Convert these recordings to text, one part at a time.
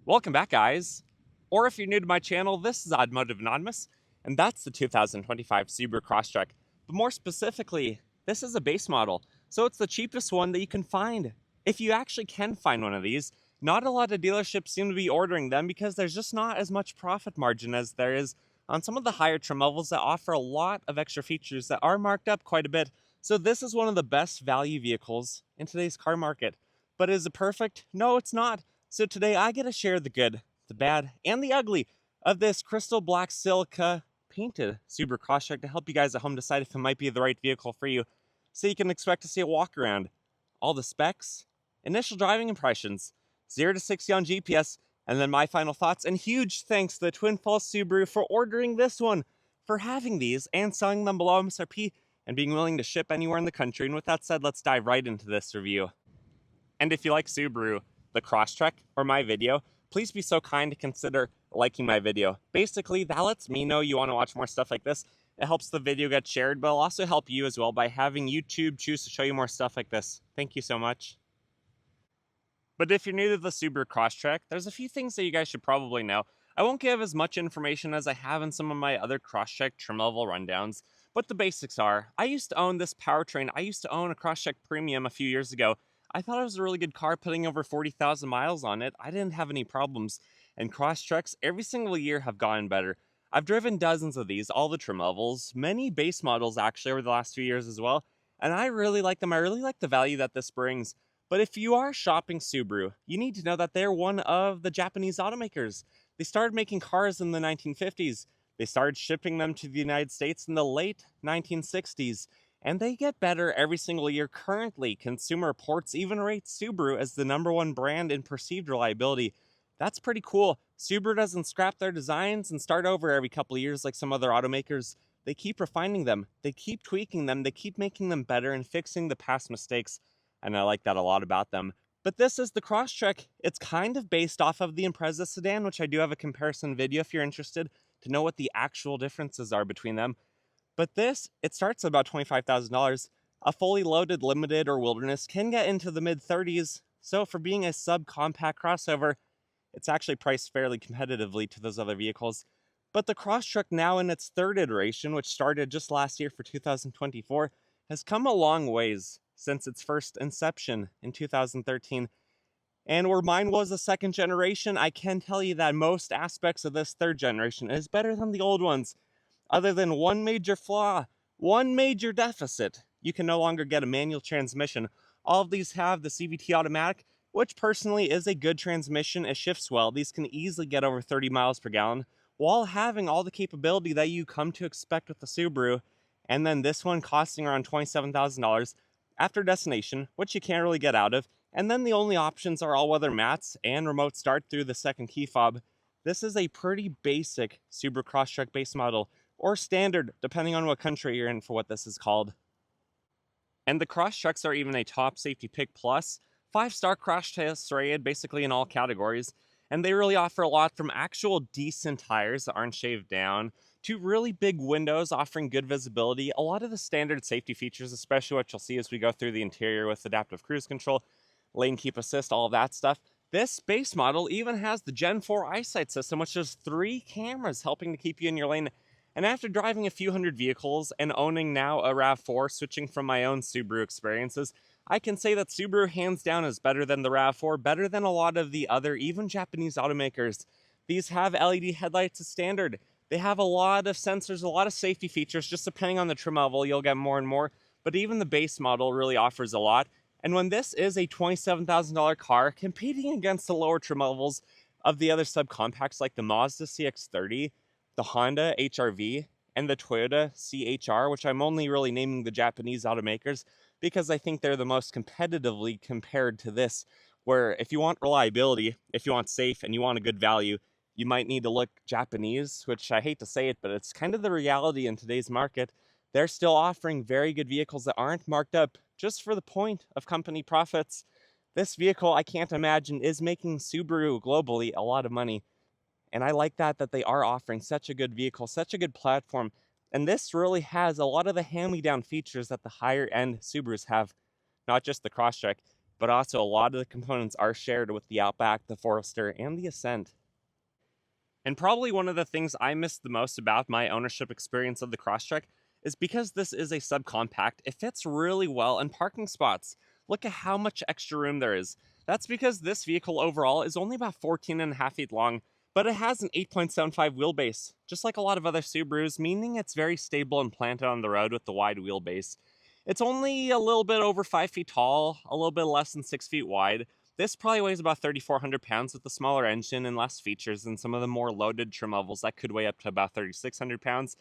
Welcome back, guys. Or if you're new to my channel, this is Automotive Anonymous, and that's the 2025 Subaru Crosstrek. But more specifically, this is a base model, so it's the cheapest one that you can find. If you actually can find one of these, not a lot of dealerships seem to be ordering them because there's just not as much profit margin as there is on some of the higher trim levels that offer a lot of extra features that are marked up quite a bit. So this is one of the best value vehicles in today's car market. But is it perfect? No, it's not. So today I get to share the good, the bad, and the ugly of this crystal black silica painted Subaru Crosstrek to help you guys at home decide if it might be the right vehicle for you. So you can expect to see a walk around, all the specs, initial driving impressions, 0 to 60 on GPS, and then my final thoughts. And huge thanks to the Twin Falls Subaru for ordering this one, for having these and selling them below MSRP and being willing to ship anywhere in the country. And with that said, let's dive right into this review. And if you like Subaru, the Crosstrek, or my video, please be so kind to consider liking my video. Basically, that lets me know you want to watch more stuff like this. It helps the video get shared, but it'll also help you as well by having YouTube choose to show you more stuff like this. Thank you so much. But if you're new to the Subaru Crosstrek, there's a few things that you guys should probably know. I won't give as much information as I have in some of my other Crosstrek trim level rundowns, but the basics are, I used to own this powertrain. I used to own a Crosstrek Premium a few years ago. I thought it was a really good car, putting over 40,000 miles on it. I didn't have any problems, and Crosstreks every single year have gotten better. I've driven dozens of these, all the trim levels, many base models actually over the last few years as well, and I really like them. I really like the value that this brings. But if you are shopping Subaru, you need to know that they're one of the Japanese automakers. They started making cars in the 1950s. They started shipping them to the United States in the late 1960s. And they get better every single year. Currently, Consumer Reports even rates Subaru as the #1 brand in perceived reliability. That's pretty cool. Subaru doesn't scrap their designs and start over every couple of years like some other automakers. They keep refining them. They keep tweaking them. They keep making them better and fixing the past mistakes. And I like that a lot about them. But this is the Crosstrek. It's kind of based off of the Impreza sedan, which I do have a comparison video if you're interested to know what the actual differences are between them. But this, it starts at about $25,000. A fully loaded Limited or Wilderness can get into the mid-30s, so for being a subcompact crossover, it's actually priced fairly competitively to those other vehicles. But the Crosstrek, now in its third iteration, which started just last year for 2024, has come a long ways since its first inception in 2013. And where mine was a second generation, I can tell you that most aspects of this third generation is better than the old ones. Other than one major flaw, one major deficit, you can no longer get a manual transmission. All of these have the CVT automatic, which personally is a good transmission. It shifts well. These can easily get over 30 miles per gallon while having all the capability that you come to expect with the Subaru. And then this one costing around $27,000 after destination, which you can't really get out of. And then the only options are all-weather mats and remote start through the second key fob. This is a pretty basic Subaru Crosstrek base model, or standard, depending on what country you're in for what this is called. And the Crosstreks are even a top safety pick plus, 5-star crash test rated basically in all categories, and they really offer a lot from actual decent tires that aren't shaved down, to really big windows offering good visibility, a lot of the standard safety features, especially what you'll see as we go through the interior with adaptive cruise control, lane keep assist, all of that stuff. This base model even has the Gen 4 eyesight system, which is 3 cameras helping to keep you in your lane. And after driving a few hundred vehicles and owning now a RAV4, switching from my own Subaru experiences, I can say that Subaru hands down is better than the RAV4, better than a lot of the other, even Japanese automakers. These have LED headlights as standard. They have a lot of sensors, a lot of safety features. Just depending on the trim level, you'll get more and more. But even the base model really offers a lot. And when this is a $27,000 car, competing against the lower trim levels of the other subcompacts like the Mazda CX-30, the Honda HR-V, and the Toyota CHR, which I'm only really naming the Japanese automakers because I think they're the most competitively compared to this, where if you want reliability, if you want safe, and you want a good value, you might need to look Japanese, which I hate to say it, but it's kind of the reality in today's market. They're still offering very good vehicles that aren't marked up just for the point of company profits. This vehicle, I can't imagine, is making Subaru globally a lot of money. And I like that they are offering such a good vehicle, such a good platform. And this really has a lot of the hand-me-down features that the higher-end Subarus have, not just the Crosstrek. but also a lot of the components are shared with the Outback, the Forester, and the Ascent. And probably one of the things I miss the most about my ownership experience of the Crosstrek is because this is a subcompact, it fits really well in parking spots. Look at how much extra room there is. That's because this vehicle overall is only about 14.5 feet long, but it has an 8.75 wheelbase, just like a lot of other Subarus, meaning it's very stable and planted on the road with the wide wheelbase. It's only a little bit over 5 feet tall, a little bit less than 6 feet wide. This probably weighs about 3,400 pounds with the smaller engine and less features than some of the more loaded trim levels that could weigh up to about 3,600 pounds,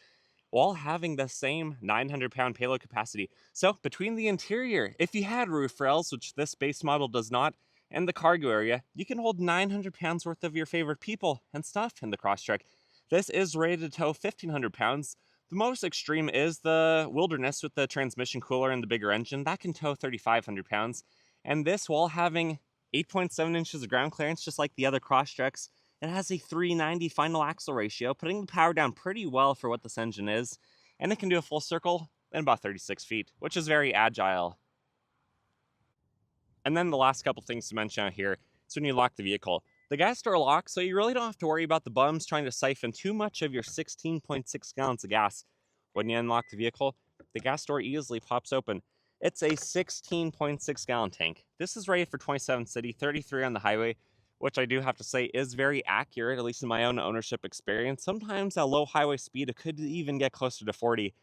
while having the same 900-pound payload capacity. So between the interior, if you had roof rails, which this base model does not, and the cargo area, you can hold 900 pounds worth of your favorite people and stuff in the Crosstrek. This is rated to tow 1,500 pounds. The most extreme is the Wilderness with the transmission cooler and the bigger engine. That can tow 3,500 pounds. And this, while having 8.7 inches of ground clearance, just like the other Crosstreks, it has a 390 final axle ratio, putting the power down pretty well for what this engine is. And it can do a full circle in about 36 feet, which is very agile. And then the last couple things to mention out here is when you lock the vehicle. The gas door locks, so you really don't have to worry about the bums trying to siphon too much of your 16.6 gallons of gas. When you unlock the vehicle, the gas door easily pops open. It's a 16.6 gallon tank. This is rated for 27 city, 33 on the highway, which I do have to say is very accurate, at least in my own ownership experience. Sometimes at low highway speed, it could even get closer to 40.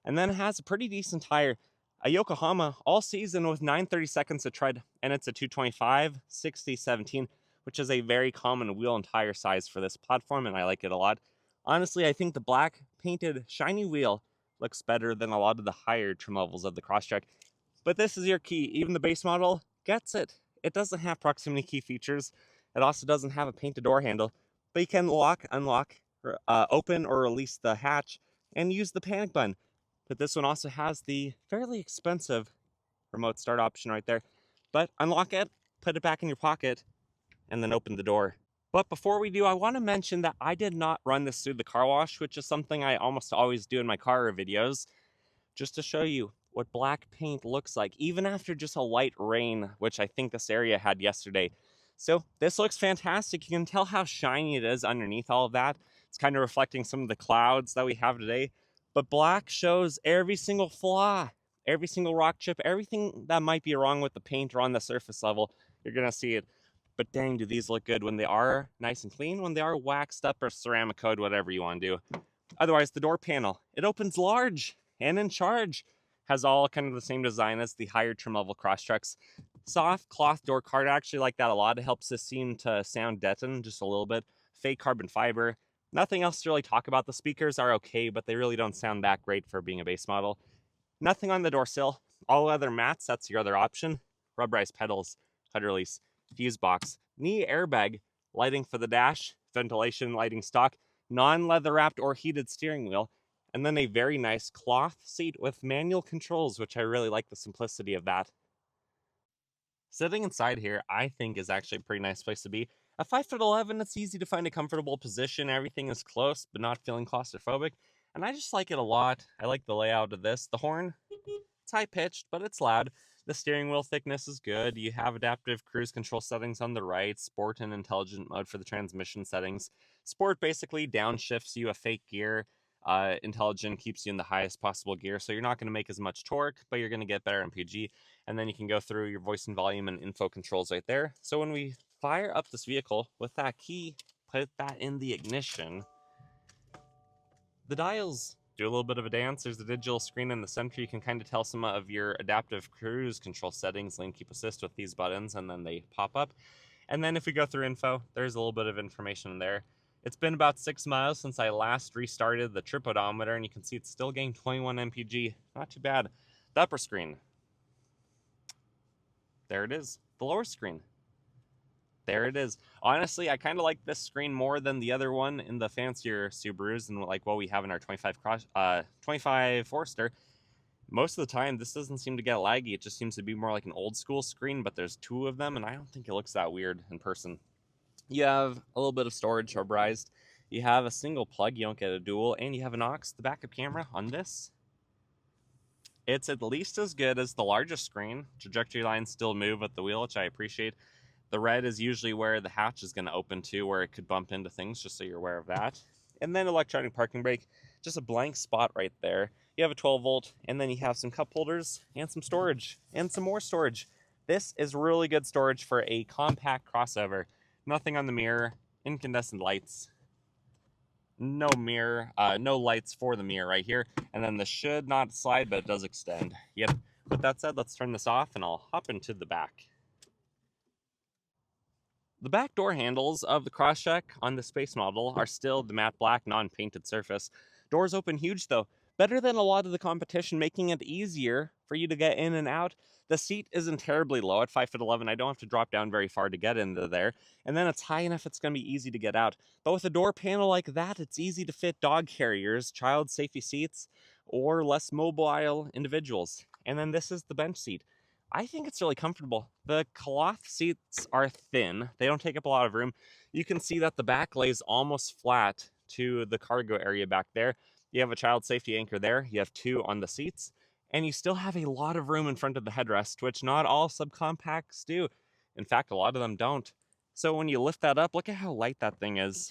And then it has a pretty decent tire, a Yokohama all season with 9/32 of tread, and it's a 225 60 17, which is a very common wheel and tire size for this platform, and I like it a lot. Honestly, I think the black painted shiny wheel looks better than a lot of the higher trim levels of the Crosstrek. But this is your key. Even the base model gets it. It doesn't have proximity key features. It also doesn't have a painted door handle, but you can lock, unlock, open or release the hatch and use the panic button. But this one also has the fairly expensive remote start option right there. But unlock it, put it back in your pocket, and then open the door. But before we do, I want to mention that I did not run this through the car wash, which is something I almost always do in my car videos, just to show you what black paint looks like, even after just a light rain, which I think this area had yesterday. So this looks fantastic. You can tell how shiny it is underneath all of that. It's kind of reflecting some of the clouds that we have today. But black shows every single flaw, every single rock chip, everything that might be wrong with the paint or on the surface level. You're going to see it. But dang, do these look good when they are nice and clean, when they are waxed up or ceramic coated, whatever you want to do. Otherwise, the door panel, it opens large and in charge. Has all kind of the same design as the higher trim level Crosstreks. Soft cloth door card, I actually like that a lot. It helps this seem to sound deadened just a little bit. Fake carbon fiber. Nothing else to really talk about. The speakers are okay, but they really don't sound that great for being a base model. Nothing on the door sill. All leather mats, that's your other option. Rubberized pedals, HUD release, fuse box, knee airbag, lighting for the dash, ventilation, lighting stock, non-leather wrapped or heated steering wheel, and then a very nice cloth seat with manual controls, which I really like the simplicity of that. Sitting inside here, I think, is actually a pretty nice place to be. At 5'11", it's easy to find a comfortable position. Everything is close, but not feeling claustrophobic. And I just like it a lot. I like the layout of this. The horn, it's high-pitched, but it's loud. The steering wheel thickness is good. You have adaptive cruise control settings on the right, sport and intelligent mode for the transmission settings. Sport basically downshifts you a fake gear. Intelligent keeps you in the highest possible gear, so you're not going to make as much torque, but you're going to get better MPG. And then you can go through your voice and volume and info controls right there. So when we fire up this vehicle with that key, put that in the ignition, the dials do a little bit of a dance. There's a digital screen in the center. You can kind of tell some of your adaptive cruise control settings, lane keep assist with these buttons, and then they pop up. And then if we go through info, there's a little bit of information in there. It's been about 6 miles since I last restarted the trip odometer, and you can see it's still getting 21 mpg. Not too bad. The upper screen. There it is. The lower screen. There it is. Honestly, I kind of like this screen more than the other one in the fancier Subarus and like what we have in our 25 Forester. Most of the time, this doesn't seem to get laggy. It just seems to be more like an old school screen, but there's two of them, and I don't think it looks that weird in person. You have a little bit of storage rubberized. You have a single plug. You don't get a dual, and you have an aux, the backup camera on this. It's at least as good as the largest screen. Trajectory lines still move at the wheel, which I appreciate. The red is usually where the hatch is going to open to, where it could bump into things, just so you're aware of that. And then electronic parking brake, just a blank spot right there. You have a 12 volt, and then you have some cup holders and some storage and some more storage. This is really good storage for a compact crossover. Nothing on the mirror, incandescent lights, no mirror, no lights for the mirror right here. And then this should not slide, but it does extend. Yep. With that said, let's turn this off and I'll hop into the back. The back door handles of the Crosstrek on the Space model are still the matte black non-painted surface. Doors open huge though, better than a lot of the competition, making it easier for you to get in and out. The seat isn't terribly low at 5'11". I don't have to drop down very far to get into there. And then it's high enough it's going to be easy to get out. But with a door panel like that, it's easy to fit dog carriers, child safety seats, or less mobile individuals. And then this is the bench seat. I think it's really comfortable. The cloth seats are thin. They don't take up a lot of room. You can see that the back lays almost flat to the cargo area back there. You have a child safety anchor there. You have two on the seats. And you still have a lot of room in front of the headrest, which not all subcompacts do. In fact, a lot of them don't. So when you lift that up, look at how light that thing is.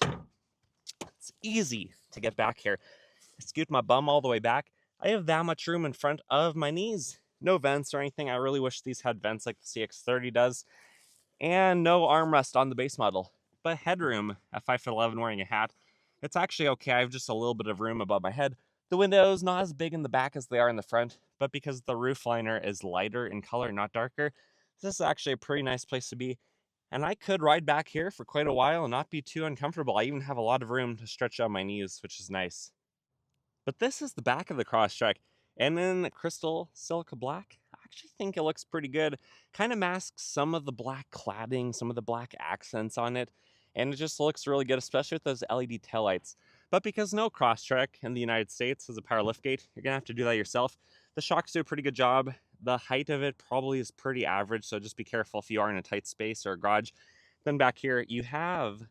It's easy to get back here. Scoot my bum all the way back. I have that much room in front of my knees. No vents or anything. I really wish these had vents like the CX-30 does. And no armrest on the base model. But headroom at 5'11" wearing a hat, it's actually okay. I have just a little bit of room above my head. The windows not as big in the back as they are in the front, but because the roof liner is lighter in color, not darker, this is actually a pretty nice place to be. And I could ride back here for quite a while and not be too uncomfortable. I even have a lot of room to stretch out my knees, which is nice. But this is the back of the Crosstrek, and in crystal silica black, I actually think it looks pretty good. Kind of masks some of the black cladding, some of the black accents on it, and it just looks really good, especially with those LED taillights. But because no Crosstrek in the United States has a power liftgate, you're gonna have to do that yourself. The shocks do a pretty good job. The height of it probably is pretty average, so just be careful if you are in a tight space or a garage. Then back here, you have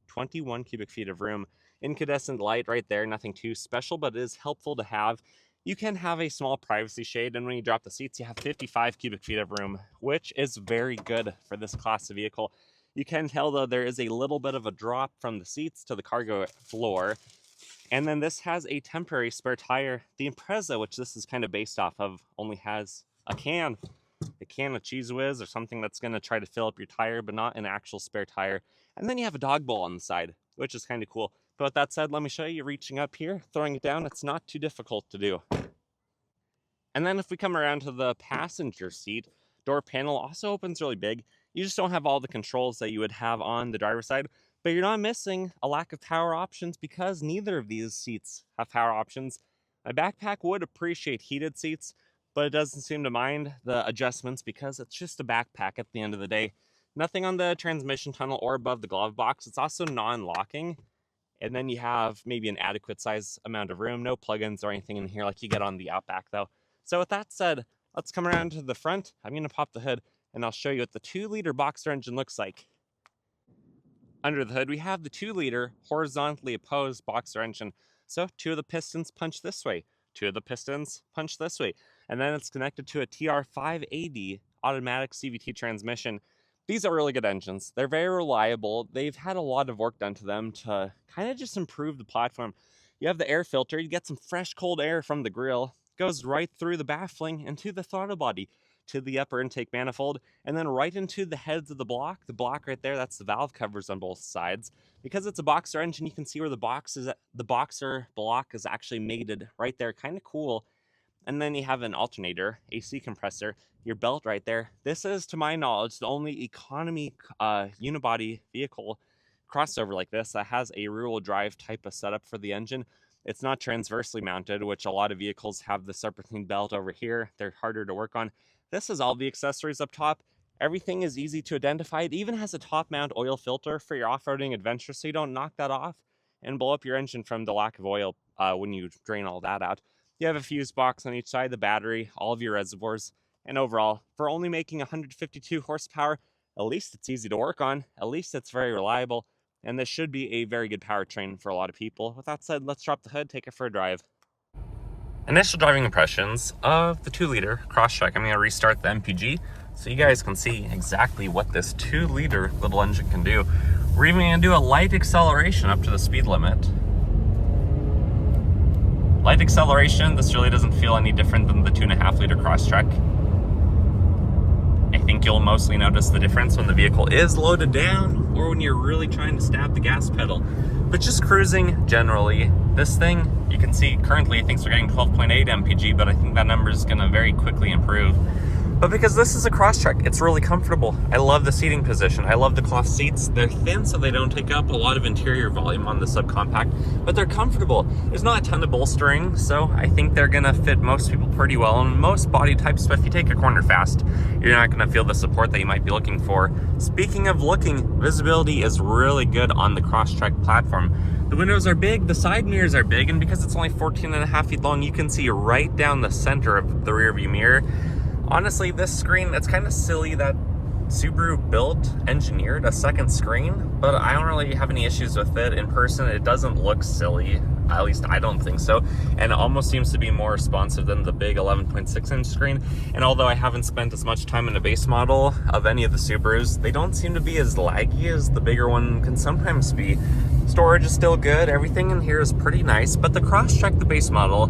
21 cubic feet of room. Incandescent light right there, nothing too special, but it is helpful to have. You can have a small privacy shade, and when you drop the seats, you have 55 cubic feet of room, which is very good for this class of vehicle. You can tell, though, there is a little bit of a drop from the seats to the cargo floor. And then this has a temporary spare tire. The Impreza, which this is kind of based off of, only has a can of Cheese Whiz or something that's going to try to fill up your tire, but not an actual spare tire. And then you have a dog bowl on the side, which is kind of cool. But with that said, let me show you reaching up here, throwing it down. It's not too difficult to do. And then if we come around to the passenger seat, door panel also opens really big. You just don't have all the controls that you would have on the driver's side, but you're not missing a lack of power options because neither of these seats have power options. My backpack would appreciate heated seats, but it doesn't seem to mind the adjustments because it's just a backpack at the end of the day. Nothing on the transmission tunnel or above the glove box. It's also non-locking. And then you have maybe an adequate size amount of room, no plugins or anything in here like you get on the Outback though. So with that said, let's come around to the front. I'm going to pop the hood and I'll show you what the 2-liter boxer engine looks like. Under the hood, we have the 2-liter horizontally opposed boxer engine. So 2 of the pistons punch this way, 2 of the pistons punch this way, and then it's connected to a TR580 automatic CVT transmission. These are really good engines. They're very reliable. They've had a lot of work done to them to kind of just improve the platform. You have the air filter. You get some fresh cold air from the grill. It goes right through the baffling and to the throttle body, to the upper intake manifold, and then right into the heads of the block. The block right there, that's the valve covers on both sides. Because it's a boxer engine, you can see where the boxer block is actually mated right there. Kind of cool. And then you have an alternator, AC compressor, your belt right there. This is, to my knowledge, the only economy unibody vehicle crossover like this that has a rear-wheel drive type of setup for the engine. It's not transversely mounted, which a lot of vehicles have the serpentine belt over here. They're harder to work on. This is all the accessories up top. Everything is easy to identify. It even has a top mount oil filter for your off-roading adventure, so you don't knock that off and blow up your engine from the lack of oil when you drain all that out. You have a fuse box on each side, the battery, all of your reservoirs, and overall, for only making 152 horsepower, at least it's easy to work on, at least it's very reliable, and this should be a very good powertrain for a lot of people. With that said, let's drop the hood, take it for a drive. Initial driving impressions of the 2-liter Crosstrek. I'm going to restart the MPG so you guys can see exactly what this 2-liter little engine can do. We're even going to do a light acceleration up to the speed limit. Light acceleration, this really doesn't feel any different than the 2.5-liter Crosstrek. I think you'll mostly notice the difference when the vehicle is loaded down or when you're really trying to stab the gas pedal. But just cruising generally, this thing, you can see currently I think we're getting 12.8 mpg, but I think that number is going to very quickly improve. But because this is a Crosstrek, it's really comfortable. I love the seating position. I love the cloth seats. They're thin, so they don't take up a lot of interior volume on the subcompact, but they're comfortable. There's not a ton of bolstering, so I think they're gonna fit most people pretty well in most body types, but if you take a corner fast, you're not gonna feel the support that you might be looking for. Speaking of looking, visibility is really good on the Crosstrek platform. The windows are big, the side mirrors are big, and because it's only 14.5 feet long, you can see right down the center of the rear view mirror. Honestly, this screen, it's kind of silly that Subaru engineered a second screen, but I don't really have any issues with it. In person, it doesn't look silly. At least I don't think so. And it almost seems to be more responsive than the big 11.6-inch screen. And although I haven't spent as much time in a base model of any of the Subarus, they don't seem to be as laggy as the bigger one can sometimes be. Storage is still good. Everything in here is pretty nice, but the Crosstrek, the base model,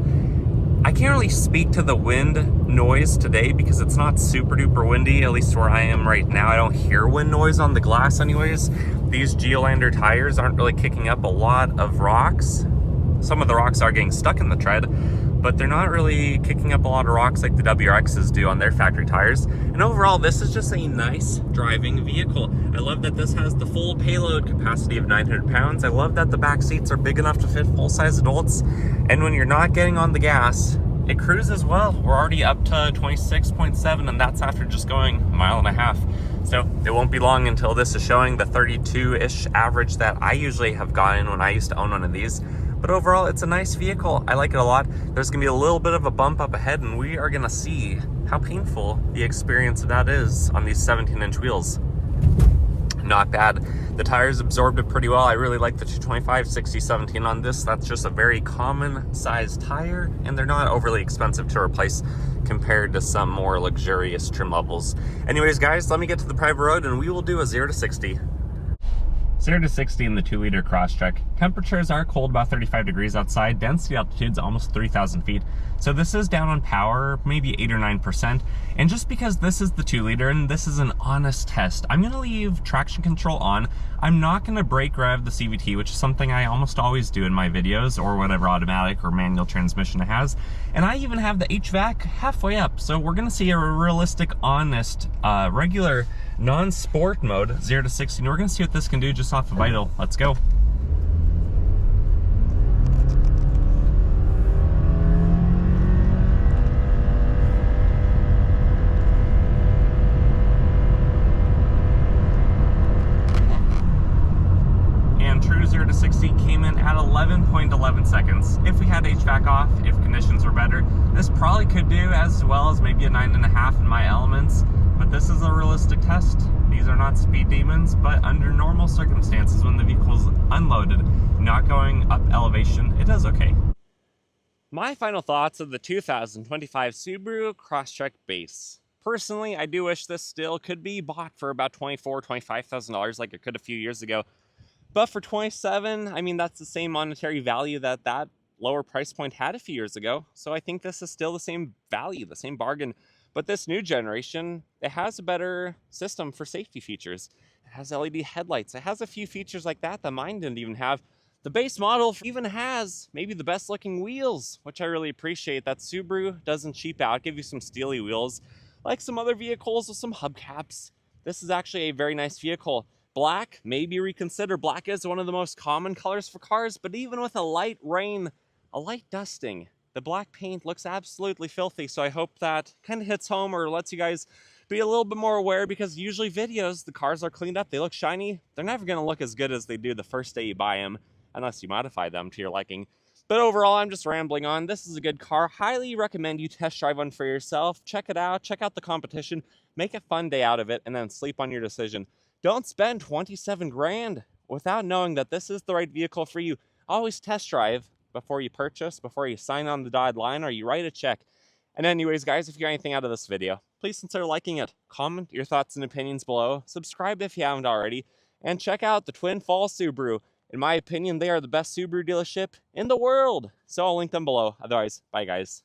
I can't really speak to the wind noise today because it's not super duper windy, at least where I am right now. I don't hear wind noise on the glass anyways. These Geolander tires aren't really kicking up a lot of rocks. Some of the rocks are getting stuck in the tread, but they're not really kicking up a lot of rocks like the WRXs do on their factory tires. And overall, this is just a nice driving vehicle. I love that this has the full payload capacity of 900 pounds. I love that the back seats are big enough to fit full-size adults. And when you're not getting on the gas, it cruises well. We're already up to 26.7, and that's after just going 1.5 miles. So it won't be long until this is showing the 32-ish average that I usually have gotten when I used to own one of these. But overall, it's a nice vehicle. I like it a lot. There's gonna be a little bit of a bump up ahead, and we are gonna see how painful the experience of that is on these 17-inch wheels. Not bad. The tires absorbed it pretty well. I really like the 225 60/17 on this. That's just a very common size tire, and they're not overly expensive to replace compared to some more luxurious trim levels. Anyways, guys, let me get to the private road and we will do a 0 to 60. 0 to 60 in the 2-liter Crosstrek. Temperatures are cold, about 35 degrees outside. Density altitude's almost 3,000 feet. So this is down on power, maybe 8 or 9%. And just because this is the 2-liter and this is an honest test, I'm gonna leave traction control on. I'm not gonna brake rev the CVT, which is something I almost always do in my videos, or whatever automatic or manual transmission it has. And I even have the HVAC halfway up. So we're gonna see a realistic, honest, regular non-sport mode, 0 to 60. And we're gonna see what this can do just off of idle. Let's go. And true 0 to 60 came in at 11.11 seconds. If we had HVAC off, if conditions were better, this probably could do as well as maybe a 9.5 in my elements. But this is a realistic test. These are not speed demons, but under normal circumstances, when the vehicle's unloaded, not going up elevation, it does okay. My final thoughts of the 2025 Subaru Crosstrek Base. Personally, I do wish this still could be bought for about $24,000, $25,000 like it could a few years ago. But for $27,000, I mean, that's the same monetary value that that lower price point had a few years ago. So I think this is still the same value, the same bargain. But this new generation, it has a better system for safety features. It has LED headlights. It has a few features like that that mine didn't even have. The base model even has maybe the best looking wheels, which I really appreciate. That Subaru doesn't cheap out, give you some steely wheels, like some other vehicles with some hubcaps. This is actually a very nice vehicle. Black, maybe reconsider. Black is one of the most common colors for cars, but even with a light rain, a light dusting, the black paint looks absolutely filthy. So I hope that kind of hits home or lets you guys be a little bit more aware, because usually videos, the cars are cleaned up, they look shiny. They're never going to look as good as they do the first day you buy them, unless you modify them to your liking. But overall, I'm just rambling on. This is a good car. Highly recommend you test drive one for yourself. Check it out. Check out the competition. Make a fun day out of it, and then sleep on your decision. Don't spend 27 grand without knowing that this is the right vehicle for you. Always test drive before you purchase, before you sign on the dotted line, or you write a check. And anyways, guys, if you got anything out of this video, please consider liking it. Comment your thoughts and opinions below. Subscribe if you haven't already. And check out the Twin Falls Subaru. In my opinion, they are the best Subaru dealership in the world. So I'll link them below. Otherwise, bye guys.